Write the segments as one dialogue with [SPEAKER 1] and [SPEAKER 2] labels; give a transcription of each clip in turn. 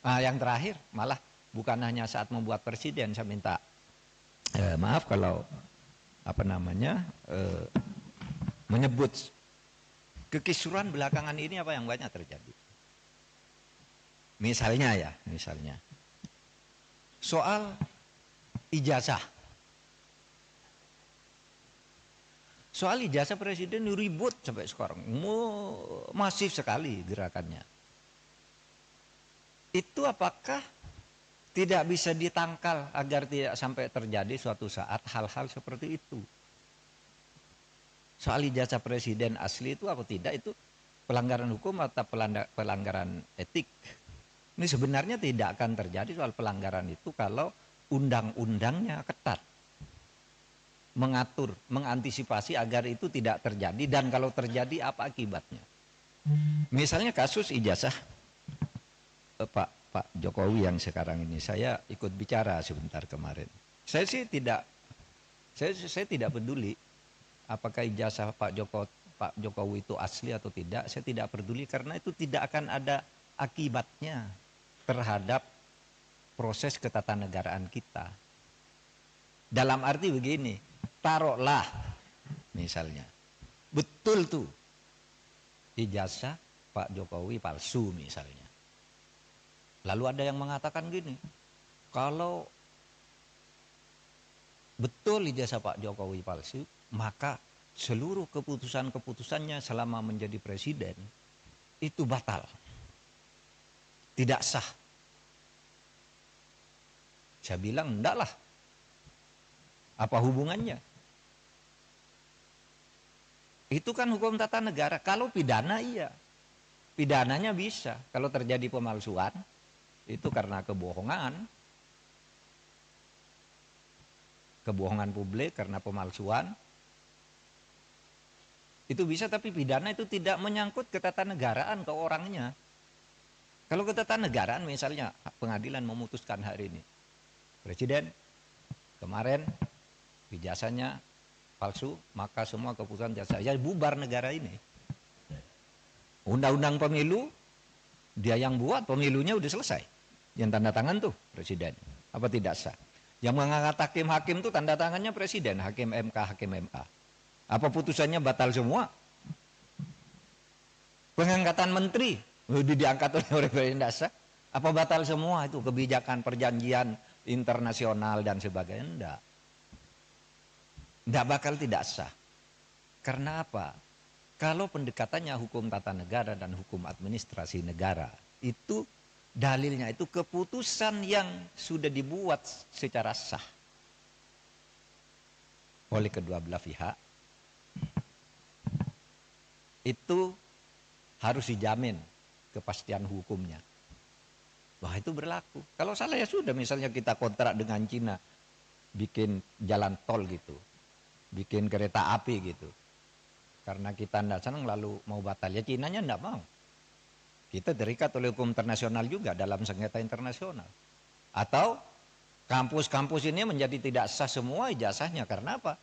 [SPEAKER 1] Yang terakhir malah bukan hanya saat membuat presiden, saya minta maaf kalau menyebut kekisruhan belakangan ini apa yang banyak terjadi. Misalnya soal ijazah. Soal ijazah presiden ribut sampai sekarang, masif sekali gerakannya. Itu apakah tidak bisa ditangkal agar tidak sampai terjadi suatu saat hal-hal seperti itu? Soal ijazah presiden asli itu apa tidak, itu pelanggaran hukum atau pelanggaran etik? Ini sebenarnya tidak akan terjadi soal pelanggaran itu kalau undang-undangnya ketat, mengatur, mengantisipasi agar itu tidak terjadi, dan kalau terjadi apa akibatnya. Misalnya kasus ijazah Pak Jokowi yang sekarang ini, saya ikut bicara sebentar kemarin. Saya tidak peduli apakah ijazah Pak Jokowi itu asli atau tidak. Saya tidak peduli karena itu tidak akan ada akibatnya terhadap proses ketatanegaraan kita. Dalam arti begini, taruhlah misalnya betul tuh ijazah Pak Jokowi palsu misalnya. Lalu ada yang mengatakan gini, kalau betul ijazah Pak Jokowi palsu, maka seluruh keputusan-keputusannya selama menjadi presiden itu batal, tidak sah. Saya bilang enggak lah. Apa hubungannya? Itu kan hukum tata negara. Kalau pidana iya. Pidananya bisa. Kalau terjadi pemalsuan, itu karena kebohongan. Kebohongan publik karena pemalsuan. Itu bisa, tapi pidana itu tidak menyangkut ketatanegaraan ke orangnya. Kalau ketatanegaraan misalnya pengadilan memutuskan hari ini, presiden kemarin ijazahnya palsu, maka semua keputusan jasa ya bubar negara ini. Undang-undang pemilu dia yang buat, pemilunya udah selesai, yang tanda tangan tuh presiden, apa tidak sah? Yang mengangkat hakim-hakim tuh tanda tangannya presiden, hakim MA. Apa putusannya batal semua? Pengangkatan menteri udah diangkat oleh presiden, tidak sah? Apa batal semua itu kebijakan perjanjian internasional dan sebagainya? Enggak. Enggak bakal tidak sah. Karena apa? Kalau pendekatannya hukum tata negara dan hukum administrasi negara, itu dalilnya itu keputusan yang sudah dibuat secara sah oleh kedua belah pihak, itu harus dijamin kepastian hukumnya. Wah, itu berlaku. Kalau salah ya sudah, misalnya kita kontrak dengan Cina, bikin jalan tol gitu, bikin kereta api gitu. Karena kita tidak senang lalu mau batal, ya Cinanya tidak mau. Kita terikat oleh hukum internasional juga dalam sengketa internasional. Atau kampus-kampus ini menjadi tidak sah semua ijazahnya. Karena apa?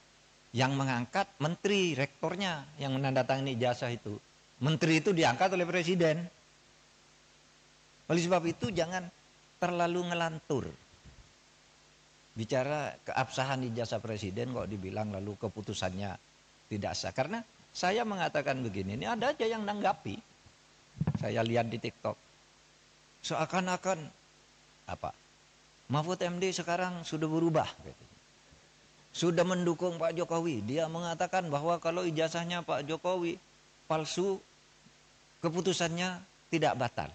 [SPEAKER 1] Yang mengangkat menteri, rektornya yang menandatangani ijazah itu. Menteri itu diangkat oleh presiden. Oleh sebab itu jangan terlalu ngelantur. Bicara keabsahan ijazah presiden kok dibilang lalu keputusannya tidak sah. Karena saya mengatakan begini, ini ada aja yang nanggapi. Saya lihat di TikTok. Seakan-akan apa? Mahfud MD sekarang sudah berubah. Gitu. Sudah mendukung Pak Jokowi. Dia mengatakan bahwa kalau ijazahnya Pak Jokowi palsu, keputusannya tidak batal.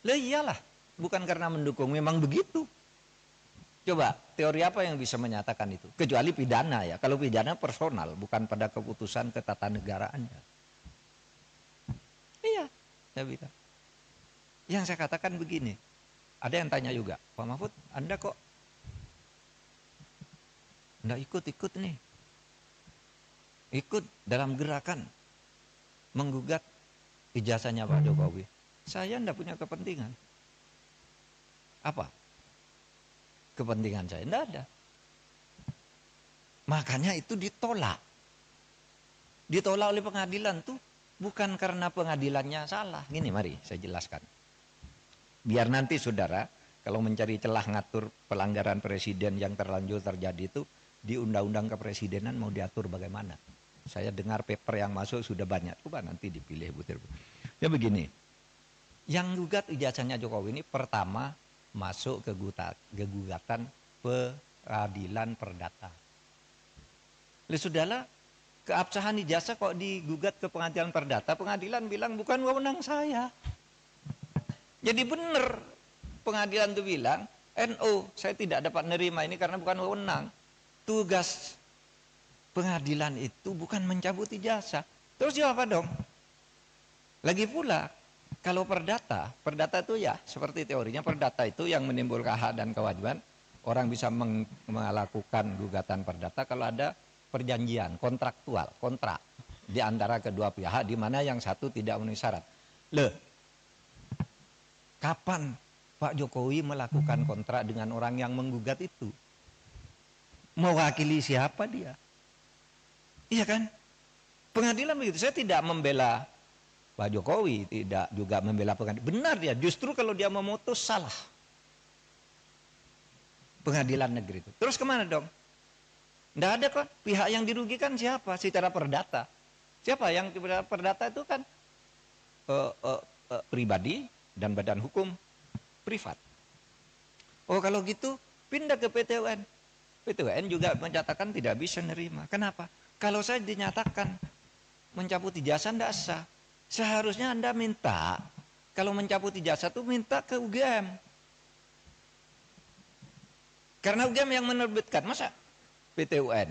[SPEAKER 1] Lah iyalah, bukan karena mendukung, memang begitu. Coba, teori apa yang bisa menyatakan itu? Kecuali pidana ya. Kalau pidana personal, bukan pada keputusan ketatanegaraannya. Iya, saya bilang. Yang saya katakan begini, ada yang tanya juga, Pak Mahfud, Anda kok enggak ikut-ikut nih? Ikut dalam gerakan menggugat ijazahnya Pak Jokowi. Saya enggak punya kepentingan. Apa? Kepentingan saya enggak ada. Makanya itu ditolak. Ditolak oleh pengadilan tuh bukan karena pengadilannya salah. Gini, mari saya jelaskan. Biar nanti saudara kalau mencari celah ngatur pelanggaran presiden yang terlanjur terjadi itu di undang-undang kepresidenan mau diatur bagaimana. Saya dengar paper yang masuk sudah banyak. Coba nanti dipilih butir. Ya begini, yang gugat ijazahnya Jokowi ini pertama masuk ke gugatan peradilan perdata. Sudahlah, keabsahan ijazah kok digugat ke pengadilan perdata, pengadilan bilang bukan wewenang saya. Jadi benar pengadilan itu bilang, NO saya tidak dapat nerima ini karena bukan wewenang. Tugas pengadilan itu bukan mencabut ijazah. Terus apa dong? Lagi pula, kalau perdata itu ya seperti teorinya perdata itu yang menimbulkan hak dan kewajiban. Orang bisa melakukan gugatan perdata kalau ada perjanjian kontraktual, kontrak di antara kedua pihak di mana yang satu tidak memenuhi syarat. Kapan Pak Jokowi melakukan kontrak dengan orang yang menggugat itu? Mewakili siapa dia? Iya kan? Pengadilan begitu. Saya tidak membela Pak Jokowi, tidak juga membela pengadilan. Benar dia, justru kalau dia memutus salah. Pengadilan negeri itu. Terus kemana dong? Tidak ada kok. Pihak yang dirugikan siapa? Secara perdata. Siapa yang perdata itu kan pribadi dan badan hukum privat. Oh kalau gitu pindah ke PT UN. PT UN juga menyatakan tidak bisa nerima. Kenapa? Kalau saya dinyatakan mencabut ijazah tidak sah. Seharusnya Anda minta, kalau mencabut ijazah itu minta ke UGM. Karena UGM yang menerbitkan, masa PT UN?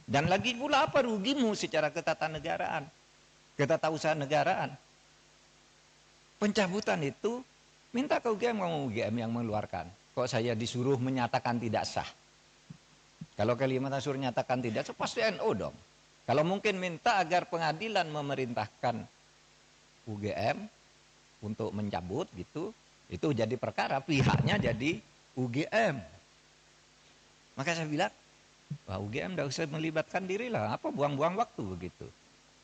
[SPEAKER 1] Dan lagi pula apa rugimu secara ketatanegaraan, ketatausahaan negaraan? Pencabutan itu minta ke UGM, kamu UGM yang mengeluarkan. Kok saya disuruh menyatakan tidak sah? Kalau Kalimantan suruh nyatakan tidak sah, pasti NO dong. Kalau mungkin minta agar pengadilan memerintahkan UGM untuk mencabut gitu, itu jadi perkara, pihaknya jadi UGM. Maka saya bilang, wah UGM tidak usah melibatkan diri lah, apa buang-buang waktu begitu.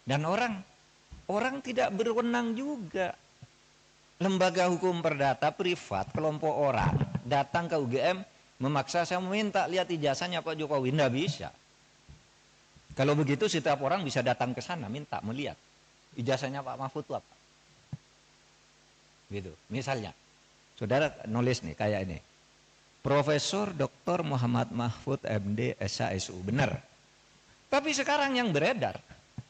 [SPEAKER 1] Dan orang tidak berwenang juga. Lembaga hukum perdata privat, kelompok orang datang ke UGM memaksa saya meminta lihat ijazahnya Pak Jokowi, tidak bisa. Kalau begitu setiap orang bisa datang ke sana minta melihat ijazahnya Pak Mahfud itu apa. Gitu. Misalnya, saudara nulis nih kayak ini. Profesor Dr. Muhammad Mahfud MD SHSU, benar. Tapi sekarang yang beredar,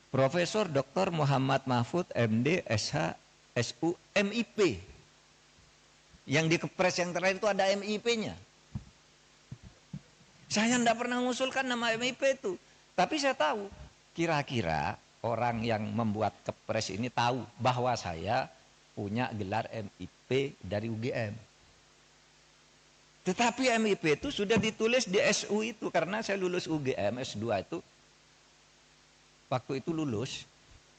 [SPEAKER 1] Profesor Dr. Muhammad Mahfud MD SHSU MIP. Yang di kepres yang terakhir itu ada MIP-nya. Saya tidak pernah mengusulkan nama MIP itu. Tapi saya tahu, kira-kira orang yang membuat kepres ini tahu bahwa saya punya gelar MIP dari UGM. Tetapi MIP itu sudah ditulis di SU itu, karena saya lulus UGM S2 itu. Waktu itu lulus,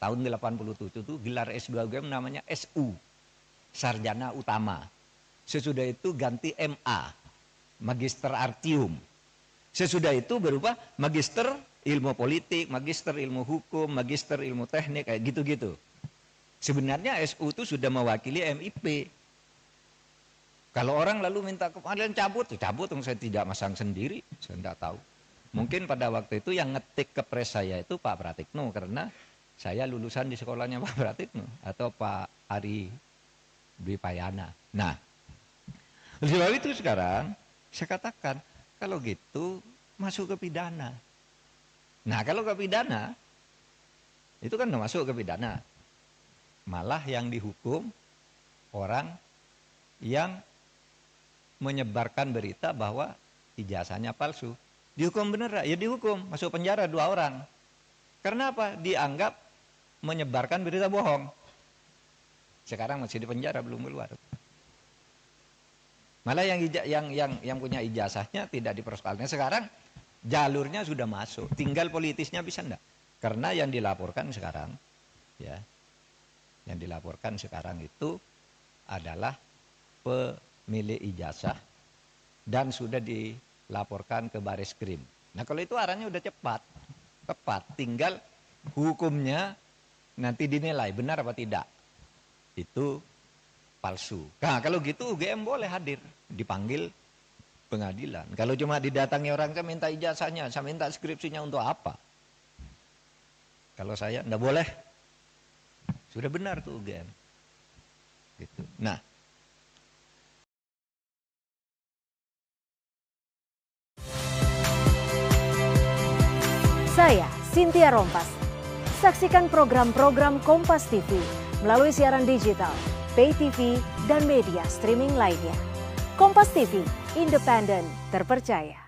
[SPEAKER 1] tahun 87 itu gelar S2 UGM namanya SU, Sarjana Utama. Sesudah itu ganti MA, Magister Artium. Sesudah itu berubah Magister Ilmu Politik, Magister Ilmu Hukum, Magister Ilmu Teknik, kayak gitu-gitu. Sebenarnya SU itu sudah mewakili MIP. Kalau orang lalu minta kemarin cabut, saya tidak masang sendiri, saya tidak tahu. Mungkin pada waktu itu yang ngetik kepres saya itu Pak Pratikno, karena saya lulusan di sekolahnya Pak Pratikno atau Pak Ari Dwipayana. Nah, sebab itu sekarang saya katakan kalau gitu masuk ke pidana. Nah kalau ke pidana itu kan masuk ke pidana, malah yang dihukum orang yang menyebarkan berita bahwa ijazahnya palsu. Dihukum bener ya dihukum, masuk penjara 2 orang. Karena apa? Dianggap menyebarkan berita bohong. Sekarang masih di penjara, belum keluar. Malah yang punya ijazahnya tidak dipersoalkan. Sekarang jalurnya sudah masuk, tinggal politisnya bisa enggak? Karena yang dilaporkan sekarang ya. Yang dilaporkan sekarang itu adalah pemilik ijazah dan sudah dilaporkan ke Bareskrim. Nah kalau itu arahnya udah tepat, tinggal hukumnya nanti dinilai benar apa tidak. Itu palsu. Nah, kalau gitu UGM boleh hadir, dipanggil pengadilan. Kalau cuma didatangi orang, saya minta ijazahnya, saya minta skripsinya untuk apa? Kalau saya enggak boleh. Sudah benar tuh UGM. Gitu. Nah,
[SPEAKER 2] saya Cynthia Rompas. Saksikan program-program Kompas TV melalui siaran digital, pay TV, dan media streaming lainnya. Kompas TV, independen, terpercaya.